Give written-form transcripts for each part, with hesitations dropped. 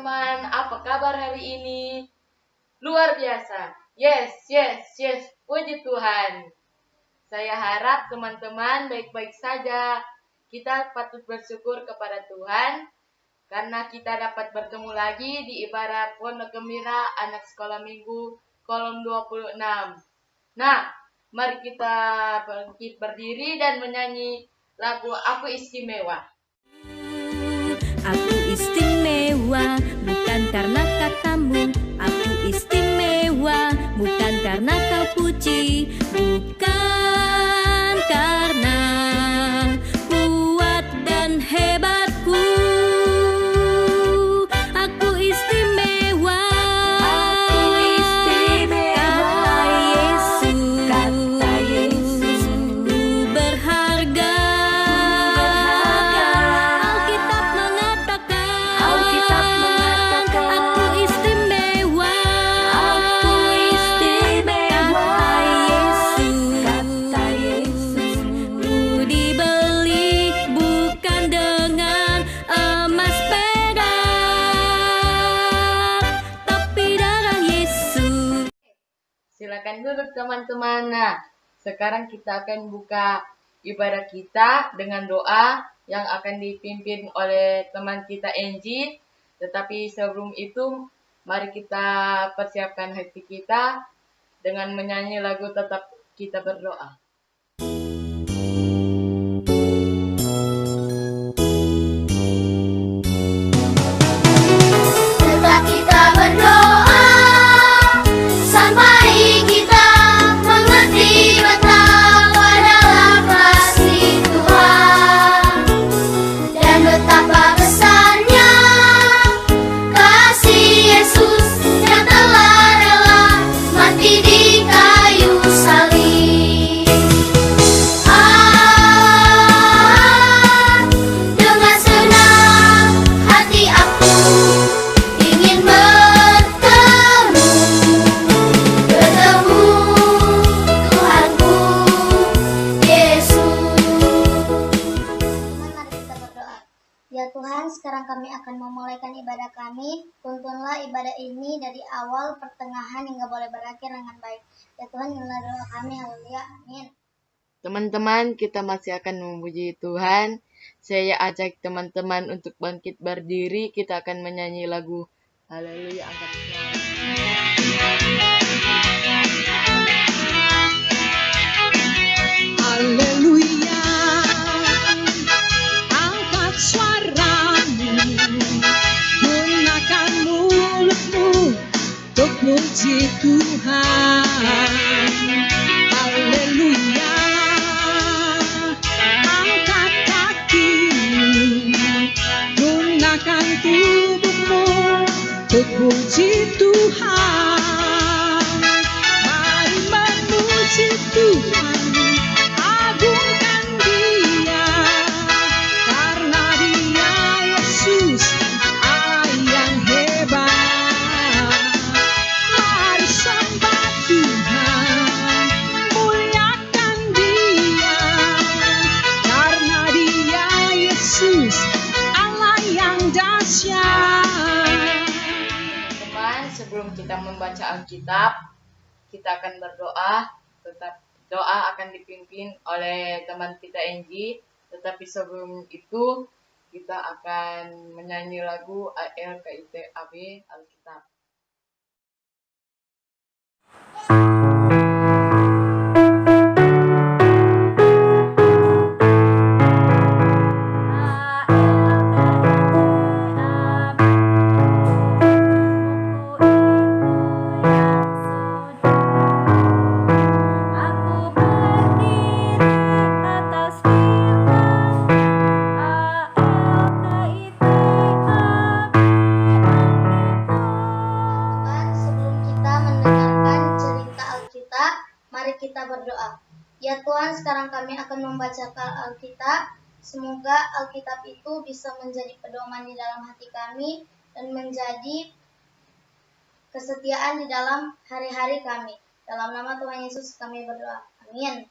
teman-teman, apa kabar hari ini? Luar biasa. Yes, yes, yes. Puji Tuhan. Saya harap teman-teman baik-baik saja. Kita patut bersyukur kepada Tuhan karena kita dapat bertemu lagi di ibadah Pondok Gembira Anak Sekolah Minggu kolom 26. Nah, mari kita bangkit berdiri dan menyanyi lagu Aku Istimewa. Aku istimewa, bukan karena katamu. Aku istimewa, bukan karena kau puji. Bukan karena kuat dan hebatku. Aku istimewa, kata Yesus, ku berharga. Silakan duduk teman-teman. Nah, sekarang kita akan buka ibadah kita dengan doa yang akan dipimpin oleh teman kita Angie. Tetapi sebelum itu, mari kita persiapkan hati kita dengan menyanyi lagu Tetap Kita Berdoa. Tetap kita berdoa sampai kita mengerti betapa dalam kasih Tuhan dan betapa besarnya kasih Yesus yang telah rela mati di kayu salib. Dengan senang hati aku ingin bertemu Tuhanku Yesus. Mari kita berdoa. Ya Tuhan, sekarang kami akan memulaikan ibadah kami. Tuntunlah ibadah ini dari awal, pertengahan hingga boleh berakhir dengan baik. Ya Tuhan, inilah doa kami. Haleluya. Amin. Teman-teman, kita masih akan memuji Tuhan. Saya ajak teman-teman untuk bangkit berdiri. Kita akan menyanyi lagu Haleluya, angkat suara. Haleluya, angkat suaramu, gunakan mulutmu untuk puji Tuhan. Haleluya, angkat kakimu, gunakan tubuhmu untuk puji Tuhan. Mari memuji Tuhan, agungkan Dia, karena Dia Yesus Allah yang hebat. Mari sembah Tuhan, muliakan Dia, karena Dia Yesus Allah yang dahsyat. Teman-teman, sebelum kita membaca Alkitab, kita akan berdoa. Tetap doa akan dipimpin oleh teman kita Angie. Tetapi sebelum itu, kita akan menyanyi lagu ALKITAB Alkitab. Tuhan, sebelum kita mendengarkan cerita Alkitab, mari kita berdoa. Ya Tuhan, sekarang kami akan membacakan Alkitab. Semoga Alkitab itu bisa menjadi pedoman di dalam hati kami dan menjadi kesetiaan di dalam hari-hari kami. Dalam nama Tuhan Yesus kami berdoa. Amin.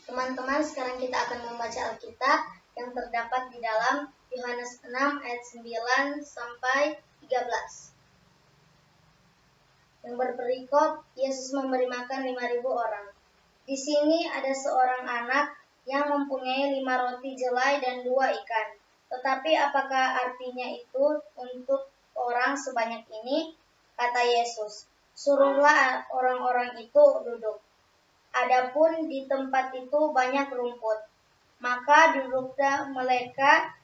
Teman-teman, sekarang kita akan membaca Alkitab yang terdapat di dalam Yohanes 6 ayat 9 sampai 13. Yang berperikop, Yesus memberi makan 5.000 orang. Di sini ada seorang anak yang mempunyai 5 roti jelai dan 2 ikan. Tetapi apakah artinya itu untuk orang sebanyak ini? Kata Yesus, suruhlah orang-orang itu duduk. Adapun di tempat itu banyak rumput. Maka duduklah mereka,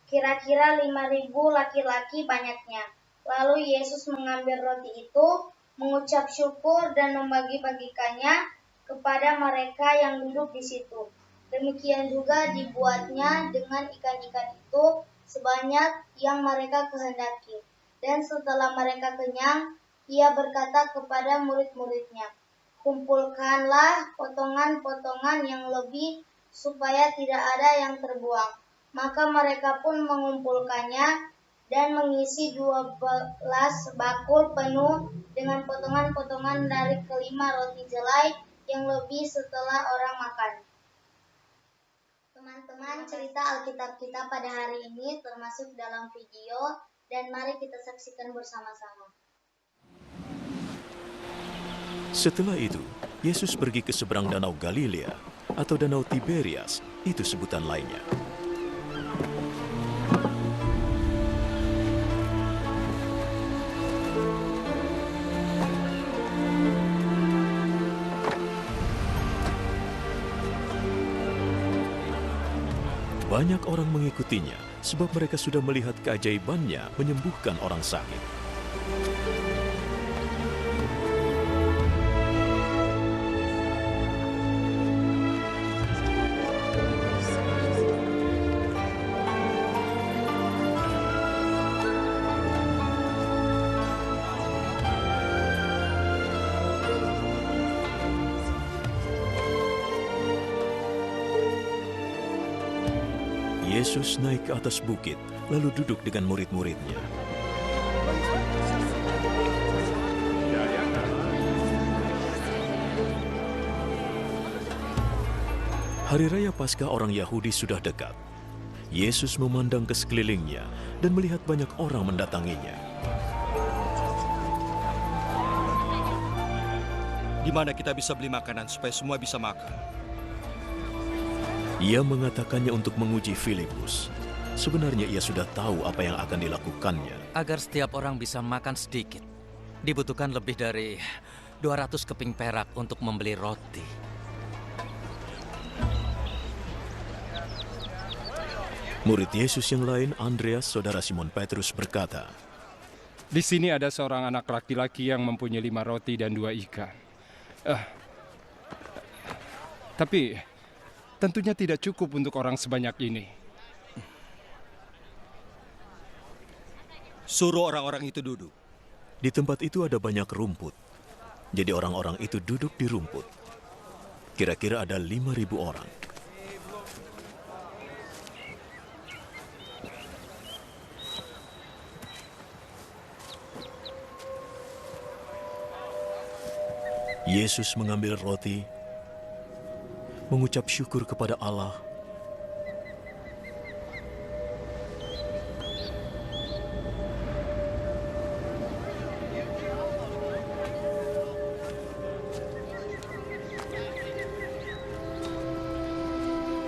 kira-kira 5.000 laki-laki banyaknya. Lalu Yesus mengambil roti itu, mengucap syukur dan membagi-bagikannya kepada mereka yang duduk di situ. Demikian juga dibuatnya dengan ikan-ikan itu sebanyak yang mereka kehendaki. Dan setelah mereka kenyang, ia berkata kepada murid-muridnya, kumpulkanlah potongan-potongan yang lebih supaya tidak ada yang terbuang. Maka mereka pun mengumpulkannya dan mengisi 12 bakul penuh dengan potongan-potongan dari kelima roti jelai yang lebih setelah orang makan. Teman-teman, cerita Alkitab kita pada hari ini termasuk dalam video dan mari kita saksikan bersama-sama. Setelah itu, Yesus pergi ke seberang danau Galilea atau danau Tiberias, itu sebutan lainnya. Banyak orang mengikutinya sebab mereka sudah melihat keajaibannya menyembuhkan orang sakit. Yesus naik ke atas bukit, lalu duduk dengan murid-muridnya. Hari Raya Paskah orang Yahudi sudah dekat. Yesus memandang ke sekelilingnya dan melihat banyak orang mendatanginya. Di mana kita bisa beli makanan supaya semua bisa makan? Ia mengatakannya untuk menguji Filipus. Sebenarnya ia sudah tahu apa yang akan dilakukannya. Agar setiap orang bisa makan sedikit, dibutuhkan lebih dari 200 keping perak untuk membeli roti. Murid Yesus yang lain, Andreas, saudara Simon Petrus, berkata, Di sini ada seorang anak laki-laki yang mempunyai 5 roti dan 2 ikan. Tapi tentunya tidak cukup untuk orang sebanyak ini. Suruh orang-orang itu duduk. Di tempat itu ada banyak rumput. Jadi orang-orang itu duduk di rumput. Kira-kira ada 5.000 orang. Yesus mengambil roti, mengucap syukur kepada Allah,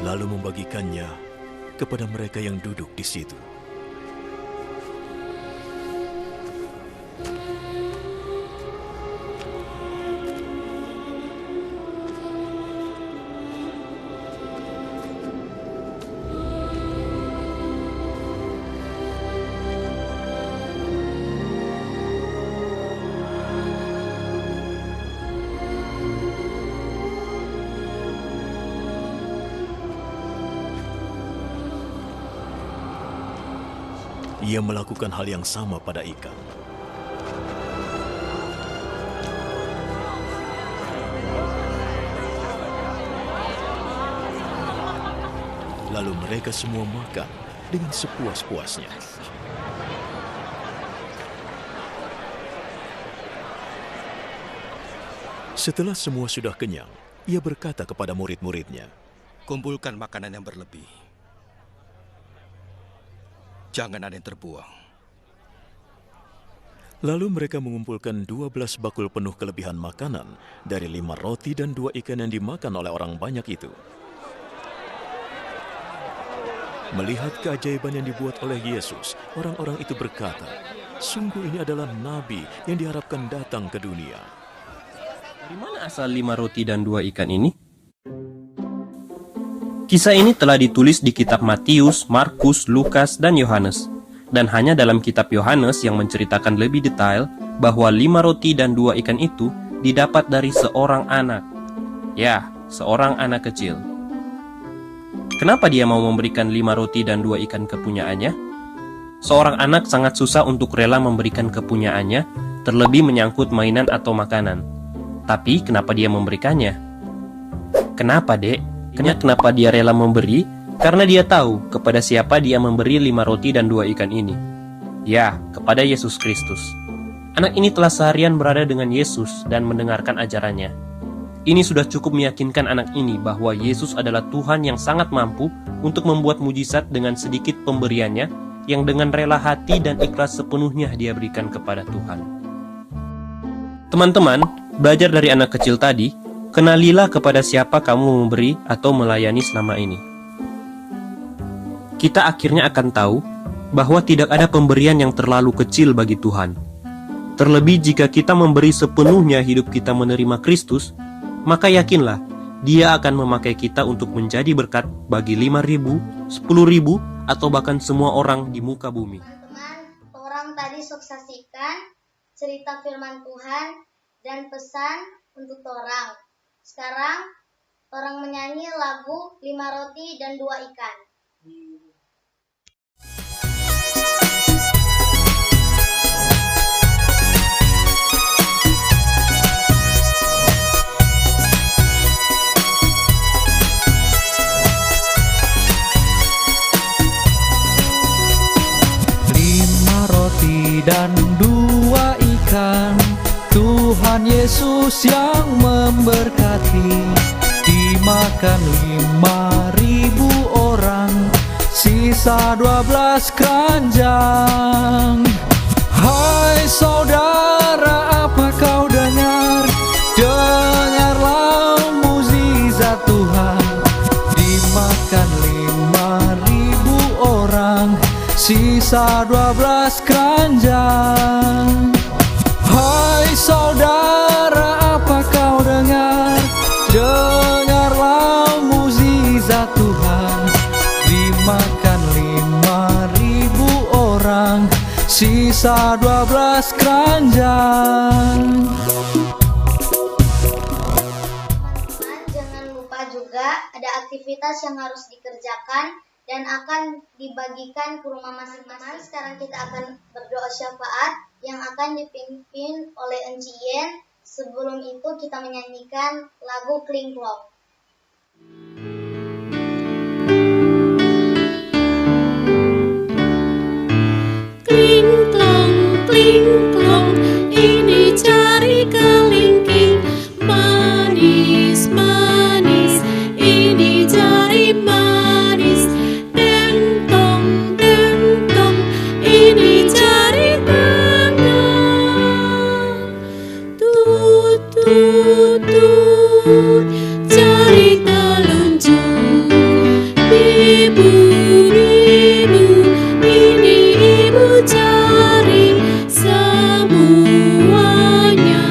lalu membagikannya kepada mereka yang duduk di situ. Ia melakukan hal yang sama pada ikan. Lalu mereka semua makan dengan sepuas-puasnya. Setelah semua sudah kenyang, ia berkata kepada murid-muridnya, Kumpulkan makanan yang berlebih. Jangan ada yang terbuang. Lalu mereka mengumpulkan 12 bakul penuh kelebihan makanan dari 5 roti dan 2 ikan yang dimakan oleh orang banyak itu. Melihat keajaiban yang dibuat oleh Yesus, orang-orang itu berkata, "Sungguh ini adalah nabi yang diharapkan datang ke dunia." Dari mana asal 5 roti dan 2 ikan ini? Kisah ini telah ditulis di kitab Matius, Markus, Lukas, dan Yohanes. Dan hanya dalam kitab Yohanes yang menceritakan lebih detail bahwa 5 roti dan 2 ikan itu didapat dari seorang anak. Ya, seorang anak kecil. Kenapa dia mau memberikan 5 roti dan 2 ikan kepunyaannya? Seorang anak sangat susah untuk rela memberikan kepunyaannya, terlebih menyangkut mainan atau makanan. Tapi kenapa dia memberikannya? Kenapa, Dek? Kenapa dia rela memberi? Karena dia tahu kepada siapa dia memberi 5 roti dan 2 ikan ini. Ya, kepada Yesus Kristus. Anak ini telah seharian berada dengan Yesus dan mendengarkan ajarannya. Ini sudah cukup meyakinkan anak ini bahwa Yesus adalah Tuhan yang sangat mampu untuk membuat mujizat dengan sedikit pemberiannya yang dengan rela hati dan ikhlas sepenuhnya dia berikan kepada Tuhan. Teman-teman, belajar dari anak kecil tadi, kenalilah kepada siapa kamu memberi atau melayani selama ini. Kita akhirnya akan tahu bahwa tidak ada pemberian yang terlalu kecil bagi Tuhan. Terlebih jika kita memberi sepenuhnya hidup kita menerima Kristus, maka yakinlah Dia akan memakai kita untuk menjadi berkat bagi 5.000, 10.000, atau bahkan semua orang di muka bumi. Teman-teman, orang tadi saksikan cerita firman Tuhan dan pesan untuk orang. Sekarang orang menyanyi lagu 5 roti dan 2 ikan. Dan 2 ikan, Tuhan Yesus yang memberkati. Dimakan 5.000 orang, sisa 12 keranjang. Hai saudara, apa kau dengar? Dengarlah mukjizat Tuhan. Dimakan 5.000 orang, sisa 12 keranjang. Hai saudara, apa kau dengar? Dengarlah mukjizat Tuhan. Dimakan 5.000 orang, sisa 12 keranjang. Teman-teman, jangan lupa juga ada aktivitas yang harus dikerjakan dan akan dibagikan ke rumah masing-masing. Sekarang kita akan berdoa syafaat yang akan dipimpin oleh Enci Yen. Sebelum itu kita menyanyikan lagu Kling Klong. Kling klong, ini cari kelingking. Manis, manis, ini cari manis. Dentong, dentong, ini cari tangan. Tut, tut, tut, cari telunjuk. Ibu, ibu, ini ibu cari semuanya,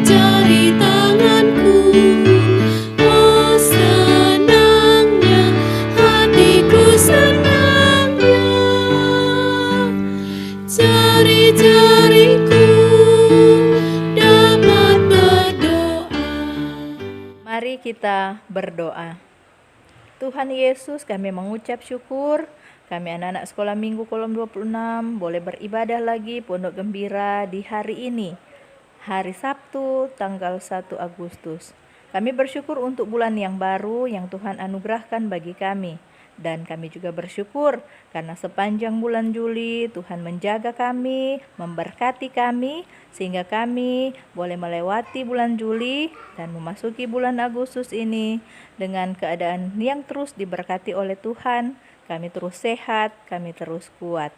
cari tanganku. Oh senangnya, hatiku senangnya, jari-jariku dapat berdoa. Mari kita berdoa. Tuhan Yesus, kami mengucap syukur. Kami anak-anak sekolah minggu kolom 26 boleh beribadah lagi Pondok Gembira di hari ini, hari Sabtu tanggal 1 Agustus. Kami bersyukur untuk bulan yang baru yang Tuhan anugerahkan bagi kami. Dan kami juga bersyukur karena sepanjang bulan Juli Tuhan menjaga kami, memberkati kami, sehingga kami boleh melewati bulan Juli dan memasuki bulan Agustus ini dengan keadaan yang terus diberkati oleh Tuhan. Kami terus sehat, kami terus kuat.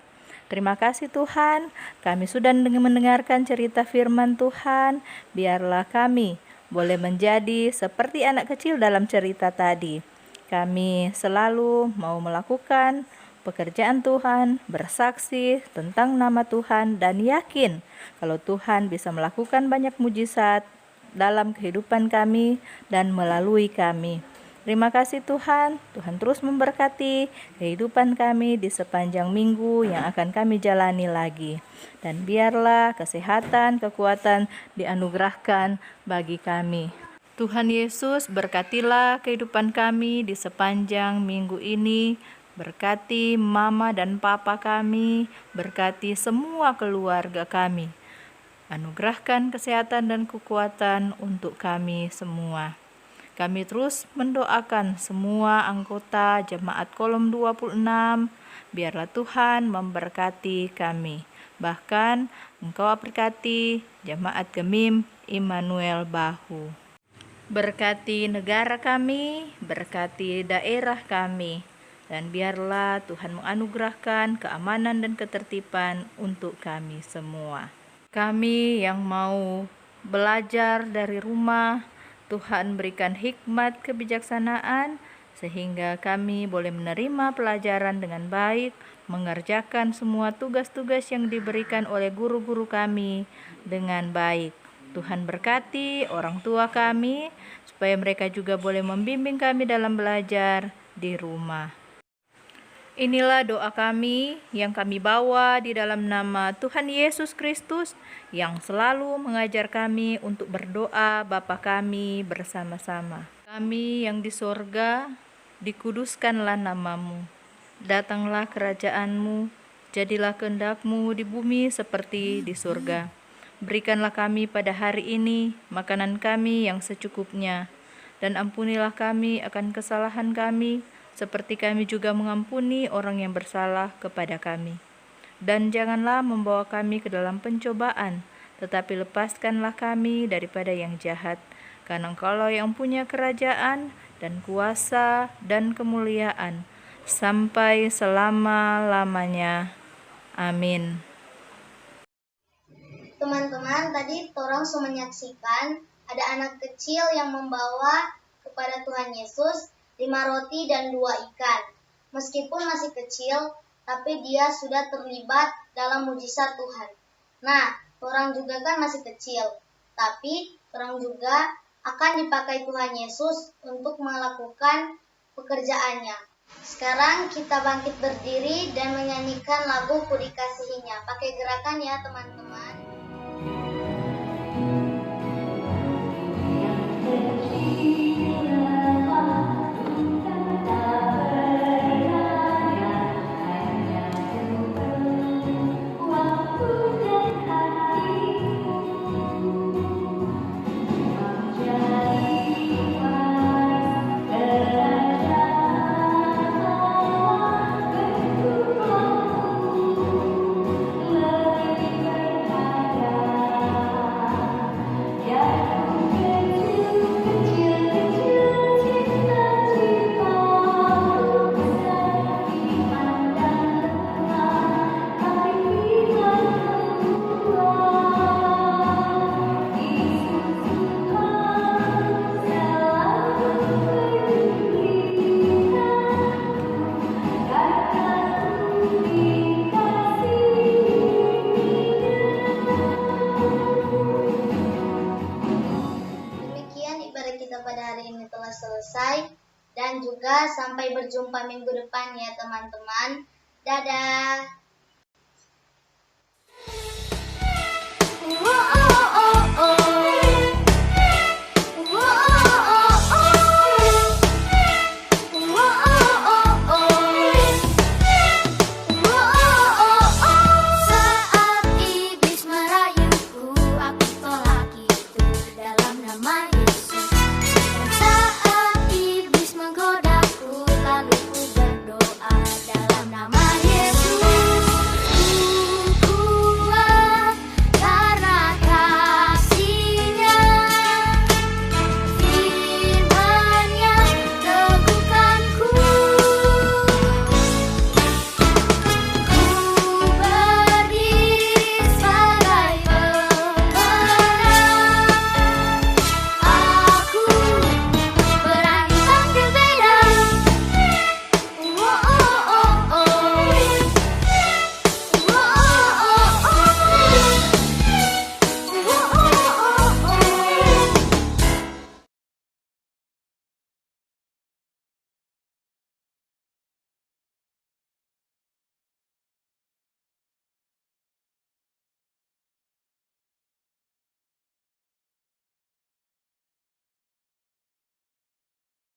Terima kasih Tuhan, kami sudah mendengarkan cerita firman Tuhan. Biarlah kami boleh menjadi seperti anak kecil dalam cerita tadi. Kami selalu mau melakukan pekerjaan Tuhan, bersaksi tentang nama Tuhan, dan yakin kalau Tuhan bisa melakukan banyak mujizat dalam kehidupan kami dan melalui kami. Terima kasih Tuhan, Tuhan terus memberkati kehidupan kami di sepanjang minggu yang akan kami jalani lagi. Dan biarlah kesehatan, kekuatan dianugerahkan bagi kami. Tuhan Yesus, berkatilah kehidupan kami di sepanjang minggu ini. Berkati mama dan papa kami, berkati semua keluarga kami. Anugerahkan kesehatan dan kekuatan untuk kami semua. Kami terus mendoakan semua anggota Jemaat Kolom 26, biarlah Tuhan memberkati kami. Bahkan Engkau berkati Jemaat Gemim Immanuel Bahu. Berkati negara kami, berkati daerah kami, dan biarlah Tuhan menganugerahkan keamanan dan ketertiban untuk kami semua. Kami yang mau belajar dari rumah, Tuhan berikan hikmat kebijaksanaan sehingga kami boleh menerima pelajaran dengan baik, mengerjakan semua tugas-tugas yang diberikan oleh guru-guru kami dengan baik. Tuhan berkati orang tua kami supaya mereka juga boleh membimbing kami dalam belajar di rumah. Inilah doa kami yang kami bawa di dalam nama Tuhan Yesus Kristus yang selalu mengajar kami untuk berdoa Bapa kami bersama-sama. Kami yang di sorga, dikuduskanlah namamu. Datanglah kerajaanmu, jadilah kehendak-Mu di bumi seperti di surga. Berikanlah kami pada hari ini makanan kami yang secukupnya, dan ampunilah kami akan kesalahan kami, seperti kami juga mengampuni orang yang bersalah kepada kami. Dan janganlah membawa kami ke dalam pencobaan, tetapi lepaskanlah kami daripada yang jahat. Karena Engkaulah yang punya kerajaan dan kuasa dan kemuliaan sampai selama-lamanya. Amin. Teman-teman, tadi torang sudah menyaksikan ada anak kecil yang membawa kepada Tuhan Yesus 5 roti dan 2 ikan. Meskipun masih kecil, tapi dia sudah terlibat dalam mujizat Tuhan. Nah, orang juga kan masih kecil, tapi orang juga akan dipakai Tuhan Yesus untuk melakukan pekerjaannya. Sekarang kita bangkit berdiri dan menyanyikan lagu Ku Dikasihinya. Pakai gerakan ya teman-teman. Selesai dan juga sampai berjumpa minggu depan ya teman-teman. Dadah.